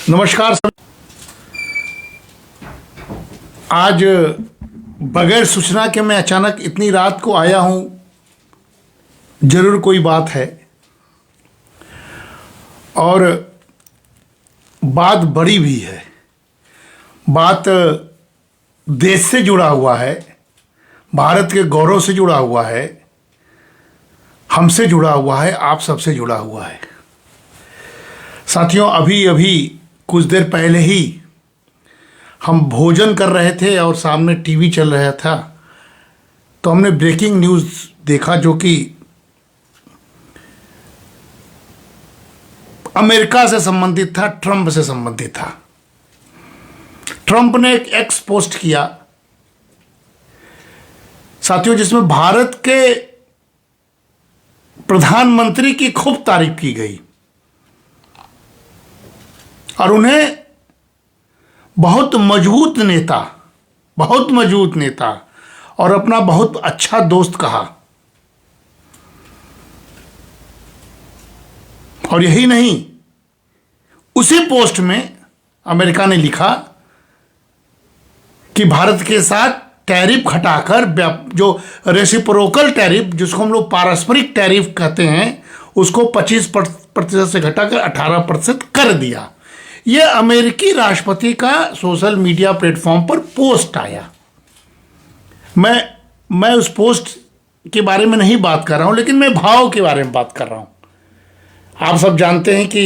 नमस्कार सर। आज बगैर सूचना के मैं अचानक इतनी रात को आया हूं, जरूर कोई बात है और बात बड़ी भी है। बात देश से जुड़ा हुआ है, भारत के गौरव से जुड़ा हुआ है, हमसे जुड़ा हुआ है, आप सबसे जुड़ा हुआ है। साथियों, अभी अभी कुछ देर पहले ही हम भोजन कर रहे थे और सामने टीवी चल रहा था, तो हमने ब्रेकिंग न्यूज़ देखा जो कि अमेरिका से संबंधित था, ट्रंप से संबंधित था। ट्रंप ने एक एक्स पोस्ट किया साथियों, जिसमें भारत के प्रधानमंत्री की खूब तारीफ की गई और उन्हें बहुत मजबूत नेता और अपना बहुत अच्छा दोस्त कहा। और यही नहीं, उसी पोस्ट में अमेरिका ने लिखा कि भारत के साथ टैरिफ घटाकर, जो रेसिप्रोकल टैरिफ जिसको हम लोग पारस्परिक टैरिफ कहते हैं, उसको 25% से घटाकर 18% कर दिया। यह अमेरिकी राष्ट्रपति का सोशल मीडिया प्लेटफॉर्म पर पोस्ट आया। मैं उस पोस्ट के बारे में नहीं बात कर रहा हूं, लेकिन मैं भाव के बारे में बात कर रहा हूं। आप सब जानते हैं कि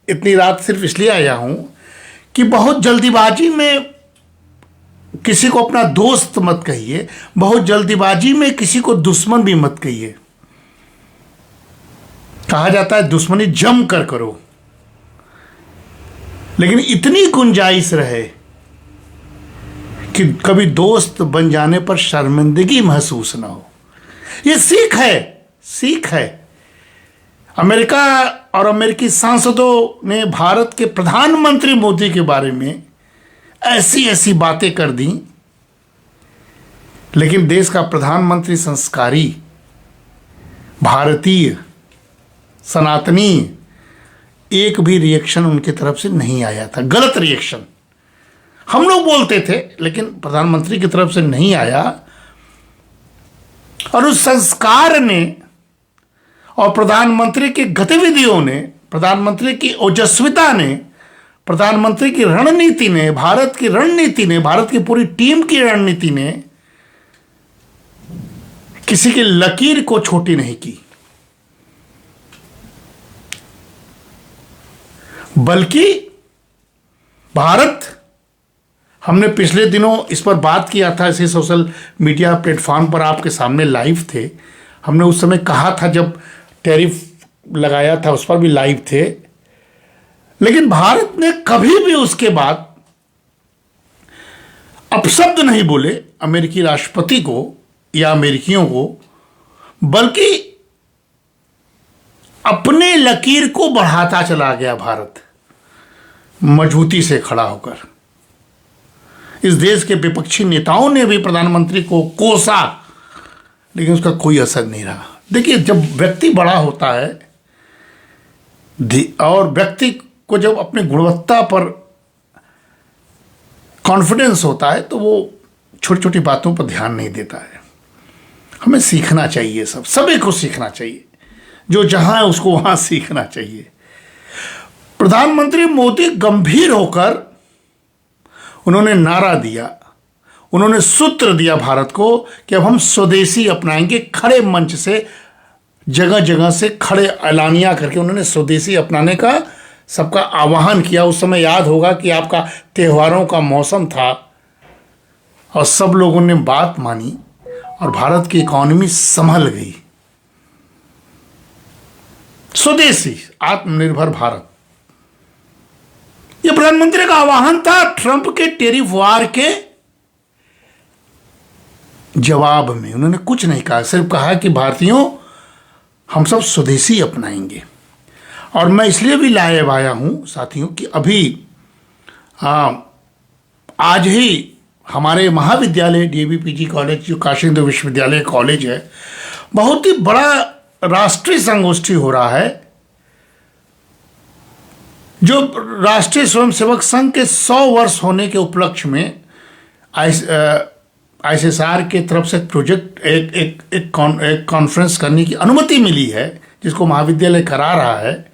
इतनी रात सिर्फ इसलिए आया हूं कि बहुत जल्दीबाजी में किसी को अपना दोस्त मत कहिए, बहुत जल्दीबाजी में किसी को दुश्मन भी मत कहिए। कहा जाता है दुश्मनी जम कर करो, लेकिन इतनी गुंजाइश रहे कि कभी दोस्त बन जाने पर शर्मिंदगी महसूस ना हो। यह सीख है। अमेरिका और अमेरिकी सांसदों ने भारत के प्रधानमंत्री मोदी के बारे में ऐसी बातें कर दी, लेकिन देश का प्रधानमंत्री संस्कारी, भारतीय, सनातनी, एक भी रिएक्शन उनकी तरफ से नहीं आया था। गलत रिएक्शन हम लोग बोलते थे, लेकिन प्रधानमंत्री की तरफ से नहीं आया। और उस संस्कार ने और प्रधानमंत्री की गतिविधियों ने, प्रधानमंत्री की ओजस्विता ने, प्रधानमंत्री की रणनीति ने, भारत की रणनीति ने, भारत की पूरी टीम की रणनीति ने किसी की लकीर को छोटी नहीं की, बल्कि भारत, हमने पिछले दिनों इस पर बात किया था, इसी सोशल मीडिया प्लेटफॉर्म पर आपके सामने लाइव थे। हमने उस समय कहा था, जब टैरिफ लगाया था उस पर भी लाइव थे, लेकिन भारत ने कभी भी उसके बाद अपशब्द नहीं बोले अमेरिकी राष्ट्रपति को या अमेरिकियों को, बल्कि अपने लकीर को बढ़ाता चला गया भारत, मजबूती से खड़ा होकर। इस देश के विपक्षी नेताओं ने भी प्रधानमंत्री को कोसा, लेकिन उसका कोई असर नहीं रहा। देखिए, जब व्यक्ति बड़ा होता है और व्यक्ति को जब अपनी गुणवत्ता पर कॉन्फिडेंस होता है, तो वो छोटी छोटी बातों पर ध्यान नहीं देता है। हमें सीखना चाहिए, सभी को सीखना चाहिए, जो जहां है उसको वहां सीखना चाहिए। प्रधानमंत्री मोदी गंभीर होकर उन्होंने नारा दिया, उन्होंने सूत्र दिया भारत को कि अब हम स्वदेशी अपनाएंगे। खड़े मंच से, जगह जगह से खड़े ऐलानिया करके उन्होंने स्वदेशी अपनाने का सबका आह्वान किया। उस समय याद होगा कि आपका त्योहारों का मौसम था और सब लोगों ने बात मानी और भारत की इकॉनमी संभल गई। स्वदेशी, आत्मनिर्भर भारत, यह प्रधानमंत्री का आह्वान था ट्रंप के टैरिफ वार के जवाब में। उन्होंने कुछ नहीं कहा, सिर्फ कहा कि भारतीयों, हम सब स्वदेशी अपनाएंगे। और मैं इसलिए भी लाइव आया हूं साथियों कि अभी आज ही हमारे महाविद्यालय डीएवीपीजी कॉलेज, जो काशी हिंदू विश्वविद्यालय कॉलेज है, बहुत ही बड़ा राष्ट्रीय संगोष्ठी हो रहा है जो राष्ट्रीय स्वयंसेवक संघ के 100 वर्ष होने के उपलक्ष्य में आईसीएसआर के तरफ से प्रोजेक्ट एक कॉन्फ्रेंस करने की अनुमति मिली है, जिसको महाविद्यालय करा रहा है।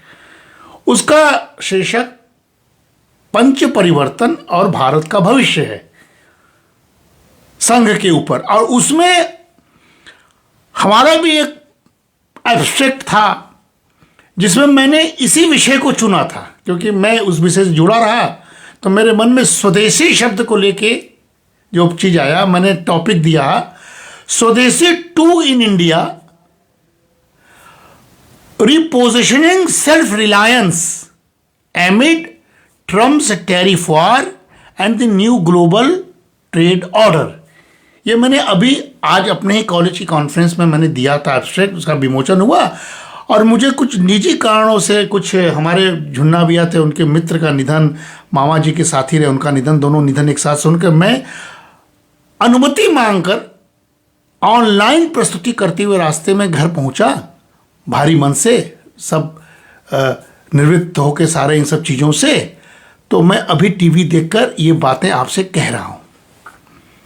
उसका शीर्षक पंच परिवर्तन और भारत का भविष्य है, संघ के ऊपर। और उसमें हमारा भी एक एब्स्ट्रैक्ट था, जिसमें मैंने इसी विषय को चुना था, क्योंकि मैं उस विषय से जुड़ा रहा। तो मेरे मन में स्वदेशी शब्द को लेके जो चीज आया, मैंने टॉपिक दिया स्वदेशी 2 in India, रिपोजिशनिंग self reliance एमिड Trump's tariff war and the new global trade order. ये मैंने अभी आज अपने ही कॉलेज की कॉन्फ्रेंस में मैंने दिया था एब्स्ट्रैक्ट, उसका विमोचन हुआ। और मुझे कुछ निजी कारणों से, कुछ हमारे झुन्ना भैया थे, उनके मित्र का निधन, मामा जी के साथी रहे, उनका निधन, दोनों निधन एक साथ सुनकर मैं अनुमति मांगकर ऑनलाइन प्रस्तुति करते हुए रास्ते में घर पहुंचा, भारी मन से, सब निवृत्त होकर सारे इन सब चीज़ों से। तो मैं अभी टीवी देखकर ये बातें आपसे कह रहा हूँ।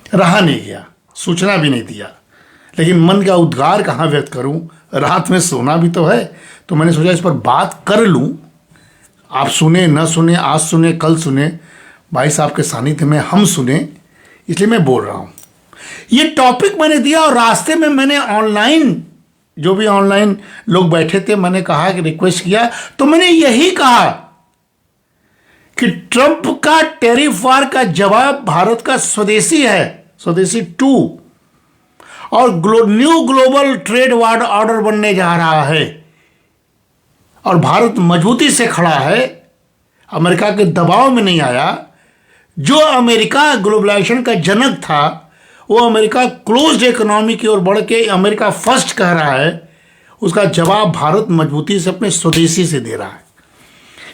रहा नहीं गया, सूचना भी नहीं दिया, लेकिन मन का उद्गार कहाँ व्यक्त करूँ, रात में सोना भी तो है। तो मैंने सोचा इस पर बात कर लूँ, आप सुने न सुने, आज सुने कल सुने, भाई साहब के सानिध्य में हम सुने, इसलिए मैं बोल रहा हूँ। ये टॉपिक मैंने दिया और रास्ते में मैंने ऑनलाइन, जो भी ऑनलाइन लोग बैठे थे, मैंने कहा कि रिक्वेस्ट किया, तो मैंने यही कहा कि ट्रंप का टैरिफ वार का जवाब भारत का स्वदेशी है, स्वदेशी 2, और new global trade ward order बनने जा रहा है। और भारत मजबूती से खड़ा है, अमेरिका के दबाव में नहीं आया। जो अमेरिका ग्लोबलाइजेशन का जनक था, वो अमेरिका क्लोज्ड इकोनॉमी की ओर बढ़ के अमेरिका फर्स्ट कह रहा है, उसका जवाब भारत मजबूती से अपने स्वदेशी से दे रहा है।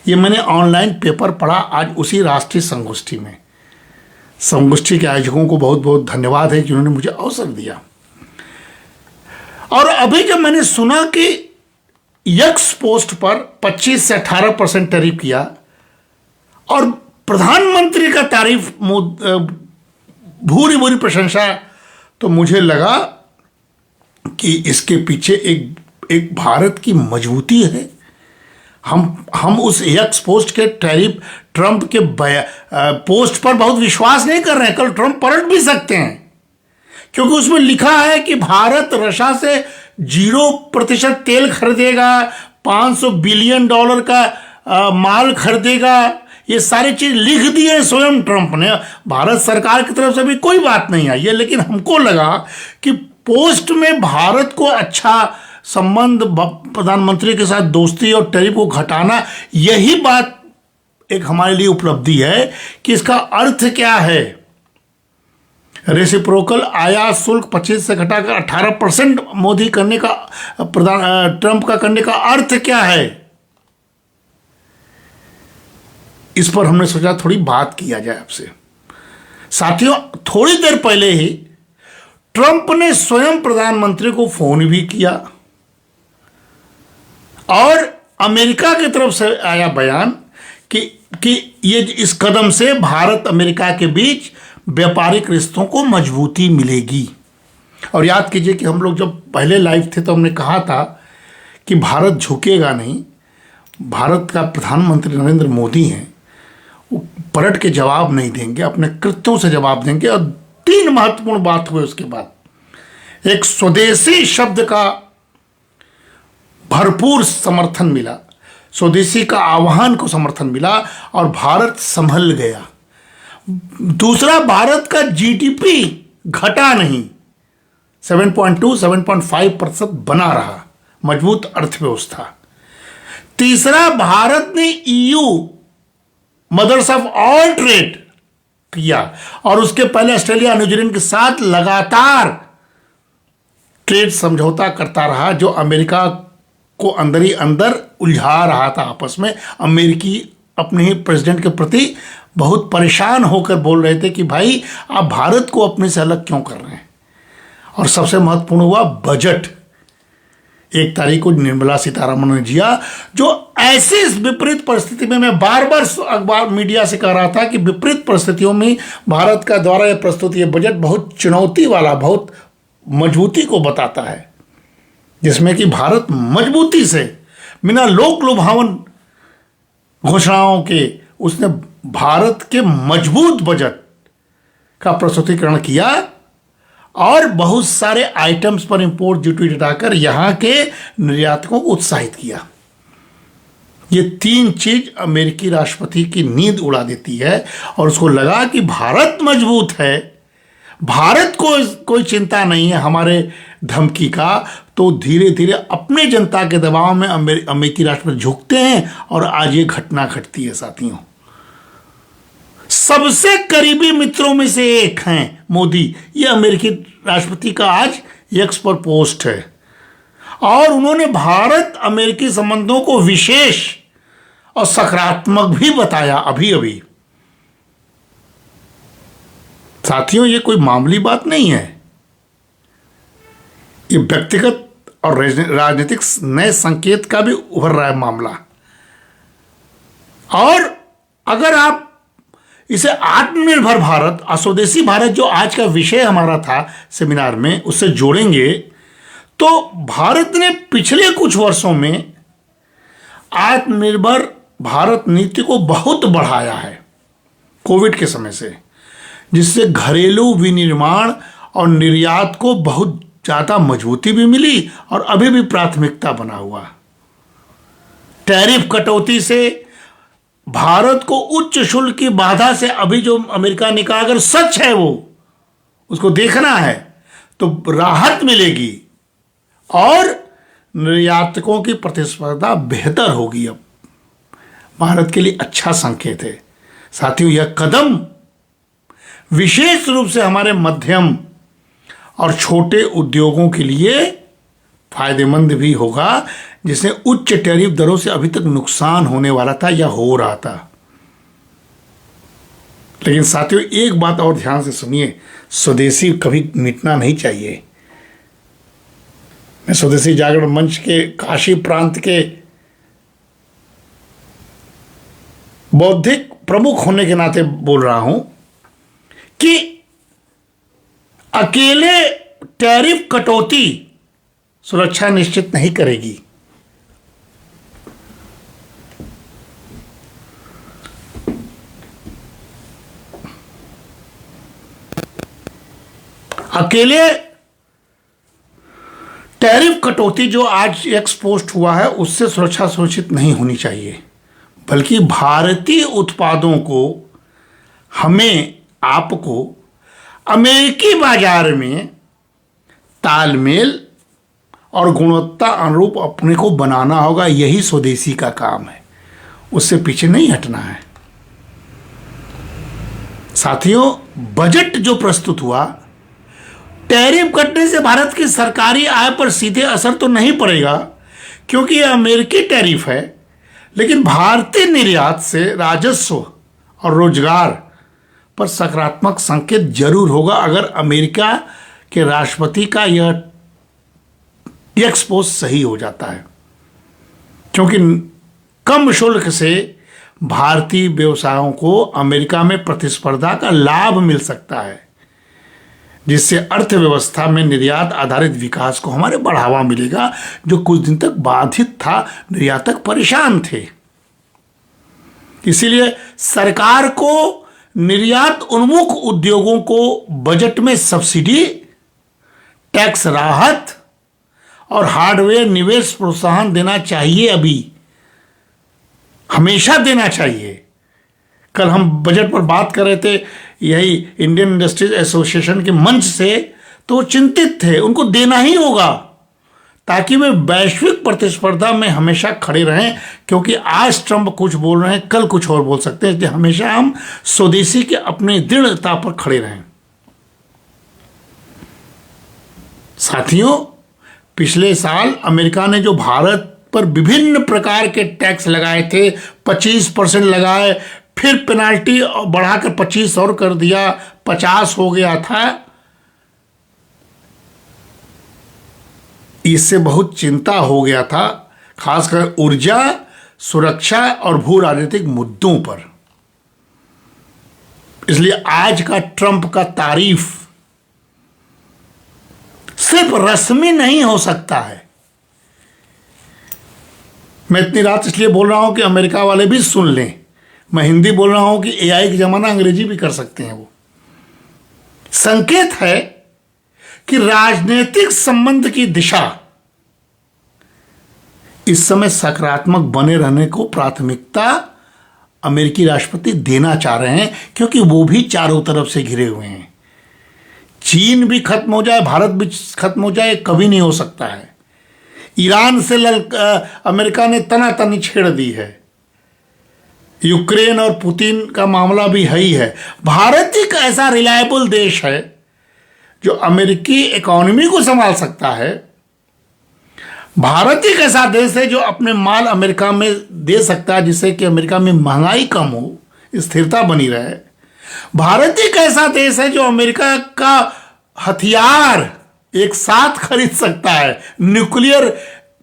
ये मैंने ऑनलाइन पेपर पढ़ा आज उसी राष्ट्रीय संगोष्ठी में। संगोष्ठी के आयोजकों को बहुत बहुत धन्यवाद है जिन्होंने मुझे अवसर दिया। और अभी जब मैंने सुना कि यक्स पोस्ट पर 25 से 18% टैरिफ किया और प्रधानमंत्री का तारीफ, भूरी भूरी प्रशंसा, तो मुझे लगा कि इसके पीछे एक भारत की मजबूती है। हम उस यक्स पोस्ट के टैरिफ ट्रंप के पोस्ट पर बहुत विश्वास नहीं कर रहे हैं। कल ट्रंप पलट भी सकते हैं, क्योंकि उसमें लिखा है कि भारत रशिया से 0% तेल खरीदेगा, $500 बिलियन का माल खरीदेगा। ये सारी चीज लिख दी है स्वयं ट्रंप ने। भारत सरकार की तरफ से भी कोई बात नहीं आई है, लेकिन हमको लगा कि पोस्ट में भारत को अच्छा संबंध, प्रधानमंत्री के साथ दोस्ती और टैरिफ को घटाना, यही बात एक हमारे लिए उपलब्धि है कि इसका अर्थ क्या है। रेसिप्रोकल आयात शुल्क 25 से घटाकर 18% मोदी करने का, ट्रंप का करने का अर्थ क्या है। इस पर हमने सोचा थोड़ी बात किया जाए आपसे। साथियों, थोड़ी देर पहले ही ट्रंप ने स्वयं प्रधानमंत्री को फोन भी किया और अमेरिका की तरफ से आया बयान कि ये इस कदम से भारत अमेरिका के बीच व्यापारिक रिश्तों को मजबूती मिलेगी। और याद कीजिए कि हम लोग जब पहले लाइव थे तो हमने कहा था कि भारत झुकेगा नहीं। भारत का प्रधानमंत्री नरेंद्र मोदी हैं, वो पलट के जवाब नहीं देंगे, अपने कृत्यों से जवाब देंगे। और 3 महत्वपूर्ण बात हुए उसके बाद। एक, स्वदेशी शब्द का भरपूर समर्थन मिला, स्वदेशी का आह्वान को समर्थन मिला और भारत संभल गया। दूसरा, भारत का जीडीपी घटा नहीं, 7.2 7.5% बना रहा, मजबूत अर्थव्यवस्था। तीसरा, भारत ने EU mothers of all trade किया और उसके पहले ऑस्ट्रेलिया, न्यूजीलैंड के साथ लगातार ट्रेड समझौता करता रहा, जो अमेरिका को अंदर ही अंदर उलझा रहा था आपस में। अमेरिकी अपने ही प्रेसिडेंट के प्रति बहुत परेशान होकर बोल रहे थे कि भाई आप भारत को अपने से अलग क्यों कर रहे हैं। और सबसे महत्वपूर्ण हुआ बजट। 1 तारीख को निर्मला सीतारमण ने दिया, जो ऐसी विपरीत परिस्थिति में, मैं बार बार अखबार मीडिया से कह रहा था कि विपरीत परिस्थितियों में भारत का द्वारा यह प्रस्तुत ये बजट बहुत चुनौती वाला, बहुत मजबूती को बताता है, जिसमें कि भारत मजबूती से बिना लोक लुभावन घोषणाओं के उसने भारत के मजबूत बजट का प्रस्तुतिकरण किया और बहुत सारे आइटम्स पर इंपोर्ट ड्यूटी हटाकर यहां के निर्यातकों को उत्साहित किया। ये 3 चीज अमेरिकी राष्ट्रपति की नींद उड़ा देती है और उसको लगा कि भारत मजबूत है, भारत को कोई चिंता नहीं है हमारे धमकी का, तो धीरे धीरे अपने जनता के दबाव में अमेरिकी राष्ट्रपति झुकते हैं और आज ये घटना घटती है। साथियों, सबसे करीबी मित्रों में से एक हैं मोदी, ये अमेरिकी राष्ट्रपति का आज एक्स पर पोस्ट है और उन्होंने भारत अमेरिकी संबंधों को विशेष और सकारात्मक भी बताया अभी अभी। साथियों, ये कोई मामूली बात नहीं है, ये व्यक्तिगत और राजनीतिक नए संकेत का भी उभर रहा है मामला। और अगर आप इसे आत्मनिर्भर भारत, स्वदेशी भारत, जो आज का विषय हमारा था सेमिनार में, उससे जोड़ेंगे तो भारत ने पिछले कुछ वर्षों में आत्मनिर्भर भारत नीति को बहुत बढ़ाया है कोविड के समय से, जिससे घरेलू विनिर्माण और निर्यात को बहुत ज़्यादा मजबूती भी मिली और अभी भी प्राथमिकता बना हुआ। टैरिफ कटौती से भारत को उच्च शुल्क की बाधा से अभी जो अमेरिका ने कहा, अगर सच है वो उसको देखना है तो राहत मिलेगी और निर्यातकों की प्रतिस्पर्धा बेहतर होगी। अब भारत के लिए अच्छा संकेत है। साथियों, यह कदम विशेष रूप से हमारे मध्यम और छोटे उद्योगों के लिए फायदेमंद भी होगा, जिससे उच्च टैरिफ दरों से अभी तक नुकसान होने वाला था या हो रहा था। लेकिन साथियों, एक बात और ध्यान से सुनिए, स्वदेशी कभी मिटना नहीं चाहिए। मैं स्वदेशी जागरण मंच के काशी प्रांत के बौद्धिक प्रमुख होने के नाते बोल रहा हूं कि अकेले टैरिफ कटौती सुरक्षा निश्चित नहीं करेगी। अकेले टैरिफ कटौती जो आज एक्सपोस्ट हुआ है उससे सुरक्षा सुनिश्चित नहीं होनी चाहिए, बल्कि भारतीय उत्पादों को, हमें, आपको अमेरिकी बाजार में तालमेल और गुणवत्ता अनुरूप अपने को बनाना होगा। यही स्वदेशी का काम है, उससे पीछे नहीं हटना है। साथियों, बजट जो प्रस्तुत हुआ, टैरिफ कटने से भारत की सरकारी आय पर सीधे असर तो नहीं पड़ेगा क्योंकि यह अमेरिकी टैरिफ है, लेकिन भारतीय निर्यात से राजस्व और रोजगार पर सकारात्मक संकेत जरूर होगा अगर अमेरिका के राष्ट्रपति का यह एक्सपोज सही हो जाता है, क्योंकि कम शुल्क से भारतीय व्यवसायों को अमेरिका में प्रतिस्पर्धा का लाभ मिल सकता है, जिससे अर्थव्यवस्था में निर्यात आधारित विकास को हमारे बढ़ावा मिलेगा, जो कुछ दिन तक बाधित था। निर्यातक परेशान थे, इसीलिए सरकार को निर्यात उन्मुख उद्योगों को बजट में सब्सिडी, टैक्स राहत और हार्डवेयर निवेश प्रोत्साहन देना चाहिए। अभी हमेशा देना चाहिए। कल हम बजट पर बात कर रहे थे यही इंडियन इंडस्ट्रीज एसोसिएशन के मंच से, तो चिंतित थे, उनको देना ही होगा ताकि वे वैश्विक प्रतिस्पर्धा में हमेशा खड़े रहें, क्योंकि आज ट्रंप कुछ बोल रहे हैं, कल कुछ और बोल सकते हैं, इसलिए हमेशा हम स्वदेशी के अपने दृढ़ता पर खड़े रहें। साथियों, पिछले साल अमेरिका ने जो भारत पर विभिन्न प्रकार के टैक्स लगाए थे, 25% लगाए, फिर पेनाल्टी बढ़ाकर 25 और कर दिया, 50 हो गया था, इससे बहुत चिंता हो गया था, खासकर ऊर्जा, सुरक्षा और भू राजनीतिक मुद्दों पर। इसलिए आज का ट्रंप का तारीफ सिर्फ रस्मी नहीं हो सकता है। मैं इतनी रात इसलिए बोल रहा हूं कि अमेरिका वाले भी सुन लें। मैं हिंदी बोल रहा हूं कि एआई की जमाना, अंग्रेजी भी कर सकते हैं। वो संकेत है कि राजनीतिक संबंध की दिशा इस समय सकारात्मक बने रहने को प्राथमिकता अमेरिकी राष्ट्रपति देना चाह रहे हैं, क्योंकि वो भी चारों तरफ से घिरे हुए हैं। चीन भी खत्म हो जाए, भारत भी खत्म हो जाए, कभी नहीं हो सकता है। ईरान से अमेरिका ने तनातनी छेड़ दी है। यूक्रेन और पुतिन का मामला भी है ही है। भारत एक ऐसा रिलायबल देश है जो अमेरिकी इकोनॉमी को संभाल सकता है। भारत एक ऐसा देश है जो अपने माल अमेरिका में दे सकता है, जिससे कि अमेरिका में महंगाई कम हो, स्थिरता बनी रहे। भारत एक ऐसा देश है जो अमेरिका का हथियार एक साथ खरीद सकता है, न्यूक्लियर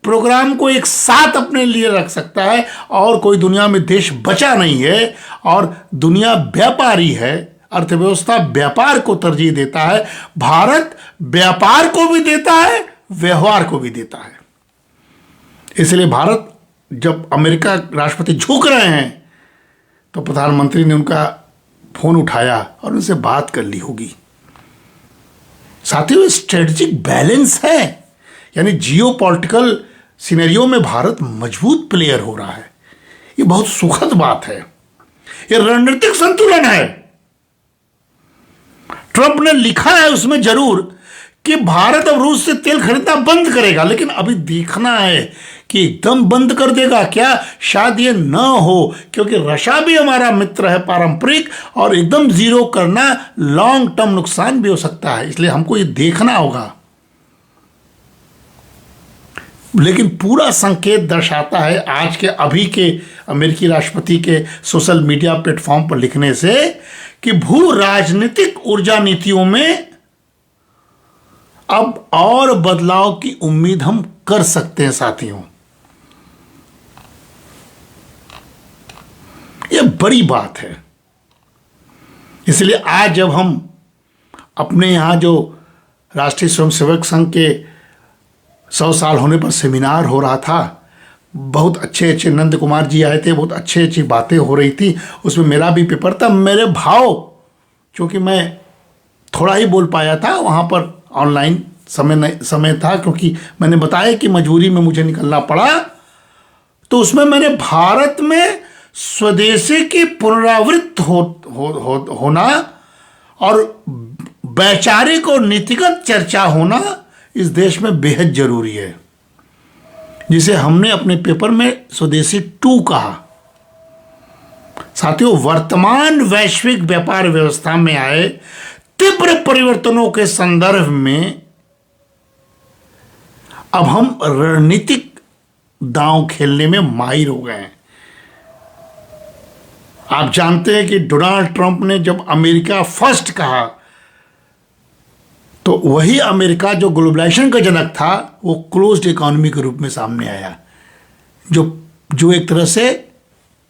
प्रोग्राम को एक साथ अपने लिए रख सकता है, और कोई दुनिया में देश बचा नहीं है। और दुनिया व्यापारी है, अर्थव्यवस्था व्यापार को तरजीह देता है। भारत व्यापार को भी देता है, व्यवहार को भी देता है। इसलिए भारत, जब अमेरिका राष्ट्रपति झुक रहे हैं, तो प्रधानमंत्री ने उनका फोन उठाया और उनसे बात कर ली होगी। साथियों, स्ट्रेटेजिक बैलेंस है, यानी जियो पॉलिटिकल सिनेरियो में भारत मजबूत प्लेयर हो रहा है। ये बहुत सुखद बात है, ये रणनीतिक संतुलन है। ट्रंप ने लिखा है उसमें जरूर कि भारत अब रूस से तेल खरीदना बंद करेगा, लेकिन अभी देखना है कि एकदम बंद कर देगा क्या, शायद ये न हो, क्योंकि रशिया भी हमारा मित्र है पारंपरिक, और एकदम जीरो करना लॉन्ग टर्म नुकसान भी हो सकता है। इसलिए हमको ये देखना होगा। लेकिन पूरा संकेत दर्शाता है आज के अभी के अमेरिकी राष्ट्रपति के सोशल मीडिया प्लेटफॉर्म पर लिखने से कि भू राजनीतिक ऊर्जा नीतियों में अब और बदलाव की उम्मीद हम कर सकते हैं। साथियों, यह बड़ी बात है। इसलिए आज जब हम अपने यहां जो राष्ट्रीय स्वयंसेवक संघ के 100 साल होने पर सेमिनार हो रहा था, बहुत अच्छे अच्छे नंद कुमार जी आए थे, बहुत अच्छी बातें हो रही थी, उसमें मेरा भी पेपर था। मेरे भाव, क्योंकि मैं थोड़ा ही बोल पाया था वहाँ पर, ऑनलाइन समय था, क्योंकि मैंने बताया कि मजबूरी में मुझे निकलना पड़ा, तो उसमें मैंने भारत में स्वदेशी की पुनरावृत्त होना और वैचारिक और नीतिगत चर्चा होना इस देश में बेहद जरूरी है, जिसे हमने अपने पेपर में स्वदेशी 2 कहा। साथियों, वर्तमान वैश्विक व्यापार व्यवस्था में आए तीव्र परिवर्तनों के संदर्भ में अब हम रणनीतिक दांव खेलने में माहिर हो गए हैं। आप जानते हैं कि डोनाल्ड ट्रंप ने जब अमेरिका फर्स्ट कहा, तो वही अमेरिका जो ग्लोबलाइजेशन का जनक था, वो क्लोज्ड इकोनॉमी के रूप में सामने आया, जो एक तरह से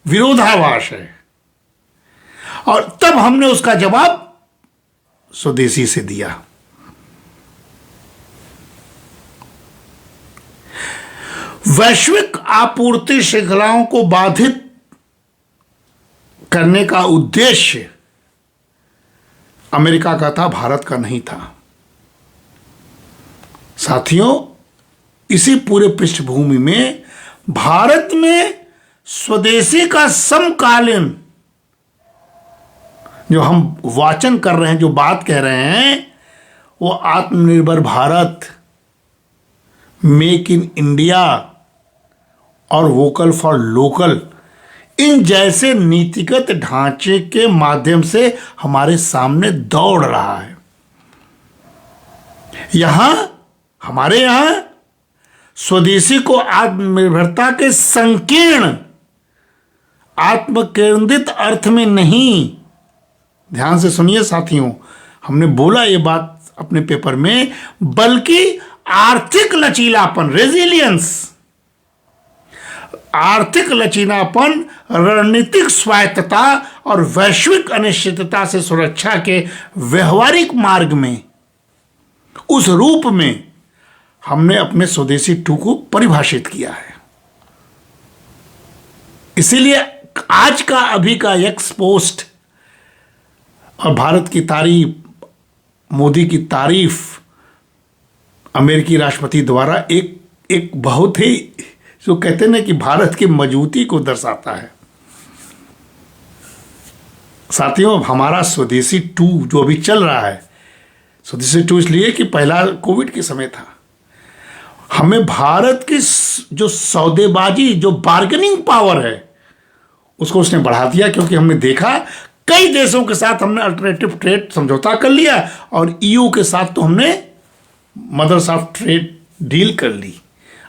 विरोधाभास है। और तब हमने उसका जवाब स्वदेशी से दिया। वैश्विक आपूर्ति श्रृंखलाओं को बाधित करने का उद्देश्य अमेरिका का था, भारत का नहीं था। साथियों, इसी पूरे पृष्ठभूमि में भारत में स्वदेशी का समकालीन जो हम वाचन कर रहे हैं, जो बात कह रहे हैं, वो आत्मनिर्भर भारत, मेक इन इंडिया और वोकल फॉर लोकल, इन जैसे नीतिगत ढांचे के माध्यम से हमारे सामने दौड़ रहा है। हमारे यहां स्वदेशी को आत्मनिर्भरता के संकीर्ण आत्मकेंद्रित अर्थ में नहीं, ध्यान से सुनिए साथियों, हमने बोला ये बात अपने पेपर में, बल्कि आर्थिक लचीलापन, रेजिलियंस, आर्थिक लचीलापन, रणनीतिक स्वायत्तता और वैश्विक अनिश्चितता से सुरक्षा के व्यवहारिक मार्ग में, उस रूप में हमने अपने स्वदेशी 2 को परिभाषित किया है। इसीलिए आज का अभी का एक्स पोस्ट और भारत की तारीफ, मोदी की तारीफ अमेरिकी राष्ट्रपति द्वारा एक बहुत ही, जो कहते हैं ना कि भारत की मजबूती को दर्शाता है। साथियों, हमारा स्वदेशी 2 जो अभी चल रहा है, स्वदेशी 2 इसलिए कि पहला कोविड के समय था, हमें भारत की जो सौदेबाजी, जो बार्गेनिंग पावर है, उसको उसने बढ़ा दिया, क्योंकि हमने देखा कई देशों के साथ हमने अल्टरनेटिव ट्रेड समझौता कर लिया और ईयू के साथ तो हमने मदर्स ऑफ ट्रेड डील कर ली।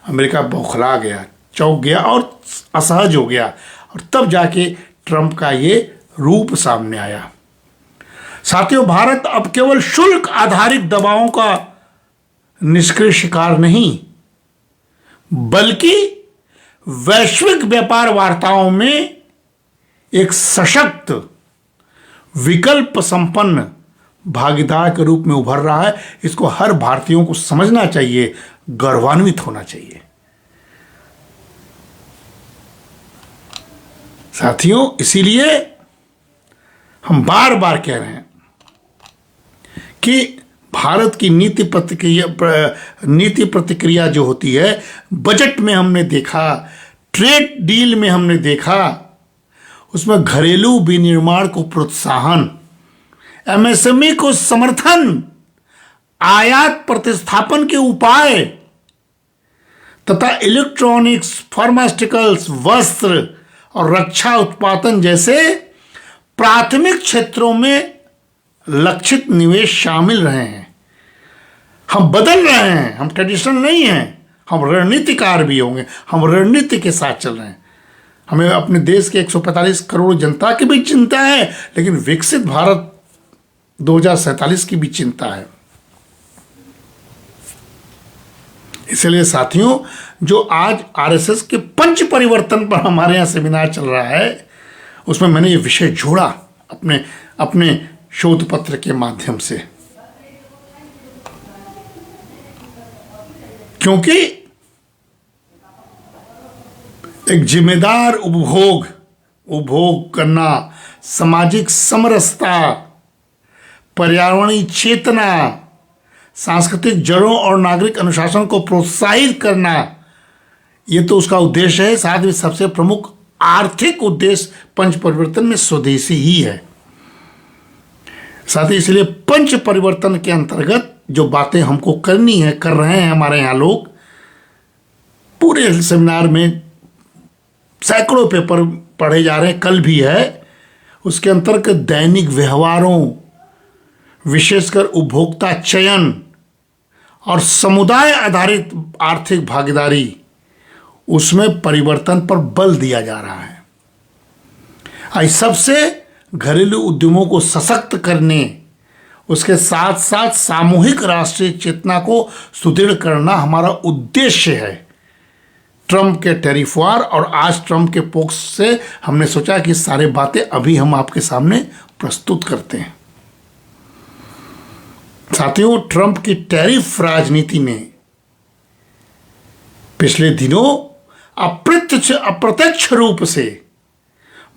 अमेरिका बौखला गया, चौंक गया और असहज हो गया, और तब जाके ट्रंप का ये रूप सामने आया। साथियों, भारत अब केवल शुल्क आधारित दबावों का निष्क्रिय शिकार नहीं, बल्कि वैश्विक व्यापार वार्ताओं में एक सशक्त, विकल्प संपन्न भागीदार के रूप में उभर रहा है। इसको हर भारतीयों को समझना चाहिए, गौरवान्वित होना चाहिए। साथियों, इसीलिए हम बार बार कह रहे हैं कि भारत की नीति प्रतिक्रिया जो होती है, बजट में हमने देखा, ट्रेड डील में हमने देखा, उसमें घरेलू विनिर्माण को प्रोत्साहन, एमएसएमई को समर्थन, आयात प्रतिस्थापन के उपाय तथा इलेक्ट्रॉनिक्स, फार्मास्यूटिकल्स, वस्त्र और रक्षा उत्पादन जैसे प्राथमिक क्षेत्रों में लक्षित निवेश शामिल रहे हैं। हम बदल रहे हैं, हम ट्रेडिशनल नहीं हैं, हम रणनीतिकार भी होंगे, हम रणनीति के साथ चल रहे हैं। हमें अपने देश के 145 करोड़ जनता की भी चिंता है, लेकिन विकसित भारत 2047 की भी चिंता है। इसलिए साथियों, जो आज आरएसएस के पंच परिवर्तन पर हमारे यहाँ सेमिनार चल रहा है, उसमें मैंने ये विषय जोड़ा अपने शोध पत्र के माध्यम से, क्योंकि एक जिम्मेदार उपभोग करना, सामाजिक समरसता, पर्यावरणीय चेतना, सांस्कृतिक जड़ों और नागरिक अनुशासन को प्रोत्साहित करना, ये तो उसका उद्देश्य है। साथ ही सबसे प्रमुख आर्थिक उद्देश्य पंच परिवर्तन में स्वदेशी ही है। साथ ही इसलिए पंच परिवर्तन के अंतर्गत जो बातें हमको करनी है, कर रहे हैं हमारे यहाँ लोग। पूरे सेमिनार में सैकड़ों पेपर पढ़े जा रहे हैं, कल भी है। उसके अंतर्गत दैनिक व्यवहारों, विशेषकर उपभोक्ता चयन और समुदाय आधारित आर्थिक भागीदारी, उसमें परिवर्तन पर बल दिया जा रहा है। इस सबसे घरेलू उद्यमों को सशक्त करने, उसके साथ साथ सामूहिक राष्ट्रीय चेतना को सुदृढ़ करना हमारा उद्देश्य है। ट्रंप के टैरिफ वार और आज ट्रंप के पोक्स से हमने सोचा कि सारी बातें अभी हम आपके सामने प्रस्तुत करते हैं। साथियों, ट्रंप की टैरिफ राजनीति ने पिछले दिनों अप्रत्यक्ष रूप से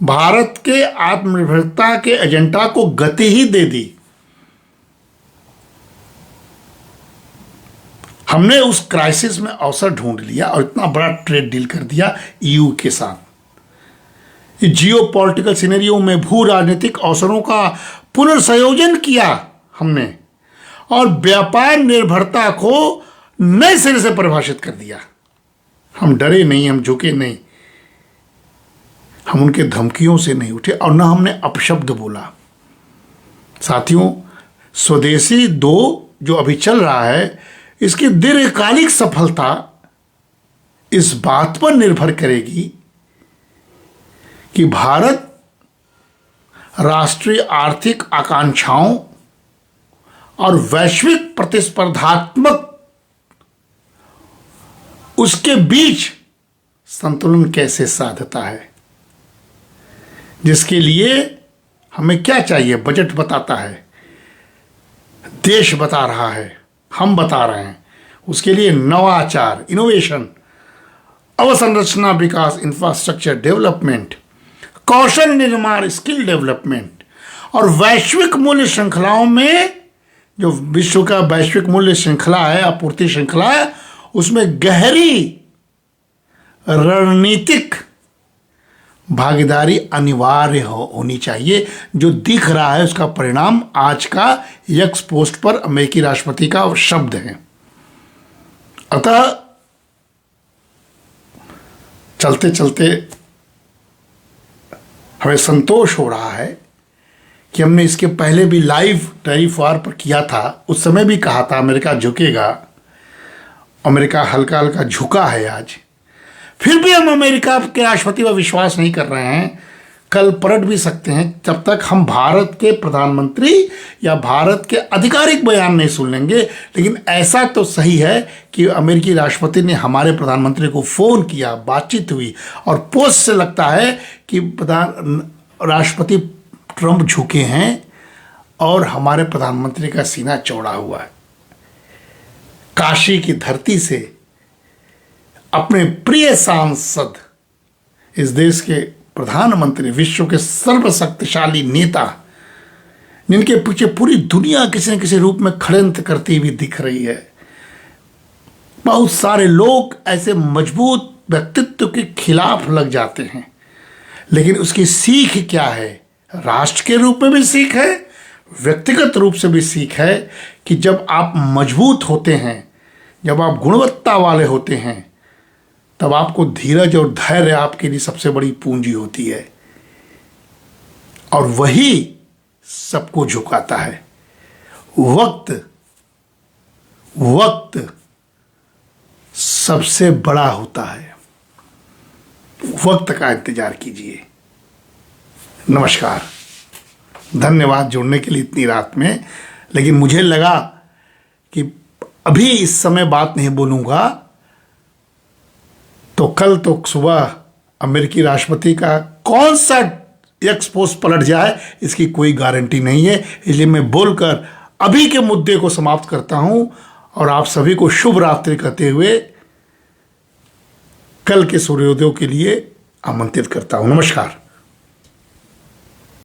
भारत के आत्मनिर्भरता के एजेंडा को गति ही दे दी। हमने उस क्राइसिस में अवसर ढूंढ लिया और इतना बड़ा ट्रेड डील कर दिया ईयू के साथ। जियो पॉलिटिकल सिनेरियो में भू राजनीतिक अवसरों का पुनर्संयोजन किया हमने, और व्यापार निर्भरता को नए सिरे से परिभाषित कर दिया। हम डरे नहीं, हम झुके नहीं, हम उनके धमकियों से नहीं उठे और न हमने अपशब्द बोला। साथियों, स्वदेशी 2 जो अभी चल रहा है, इसकी दीर्घकालिक सफलता इस बात पर निर्भर करेगी कि भारत राष्ट्रीय आर्थिक आकांक्षाओं और वैश्विक प्रतिस्पर्धात्मक उसके बीच संतुलन कैसे साधता है, जिसके लिए हमें क्या चाहिए। बजट बताता है, देश बता रहा है, हम बता रहे हैं। उसके लिए नवाचार, इनोवेशन, अवसंरचना विकास, इंफ्रास्ट्रक्चर डेवलपमेंट, कौशल निर्माण, स्किल डेवलपमेंट, और वैश्विक मूल्य श्रृंखलाओं में, जो विश्व का वैश्विक मूल्य श्रृंखला है, आपूर्ति श्रृंखला है, उसमें गहरी रणनीतिक भागीदारी अनिवार्य होनी चाहिए। जो दिख रहा है उसका परिणाम आज का एक्स पोस्ट पर अमेरिकी राष्ट्रपति का शब्द है। अतः चलते चलते हमें संतोष हो रहा है कि हमने इसके पहले भी लाइव टैरिफ वार पर किया था। उस समय भी कहा था अमेरिका झुकेगा। अमेरिका हल्का हल्का झुका है आज। फिर भी हम अमेरिका के राष्ट्रपति पर विश्वास नहीं कर रहे हैं। कल पलट भी सकते हैं जब तक हम भारत के प्रधानमंत्री या भारत के आधिकारिक बयान नहीं सुन लेंगे। लेकिन ऐसा तो सही है कि अमेरिकी राष्ट्रपति ने हमारे प्रधानमंत्री को फ़ोन किया, बातचीत हुई, और पोस्ट से लगता है कि राष्ट्रपति ट्रंप झुके हैं और हमारे प्रधानमंत्री का सीना चौड़ा हुआ है। काशी की धरती से अपने प्रिय सांसद, इस देश के प्रधानमंत्री, विश्व के सर्वशक्तिशाली नेता, जिनके पीछे पूरी दुनिया किसी न किसी रूप में षड्यंत्र करती हुई दिख रही है। बहुत सारे लोग ऐसे मजबूत व्यक्तित्व के खिलाफ लग जाते हैं, लेकिन उसकी सीख क्या है? राष्ट्र के रूप में भी सीख है, व्यक्तिगत रूप से भी सीख है कि जब आप मजबूत होते हैं, जब आप गुणवत्ता वाले होते हैं, तब आपको धीरज और धैर्य आपके लिए सबसे बड़ी पूंजी होती है, और वही सबको झुकाता है। वक्त सबसे बड़ा होता है। वक्त का इंतजार कीजिए। नमस्कार, धन्यवाद जुड़ने के लिए इतनी रात में। लेकिन मुझे लगा कि अभी इस समय बात नहीं बोलूँगा तो कल तो सुबह अमेरिकी राष्ट्रपति का कौन सा एक्स पोस्ट पलट जाए इसकी कोई गारंटी नहीं है। इसलिए मैं बोलकर अभी के मुद्दे को समाप्त करता हूं और आप सभी को शुभ रात्रि कहते हुए कल के सूर्योदय के लिए आमंत्रित करता हूं। नमस्कार।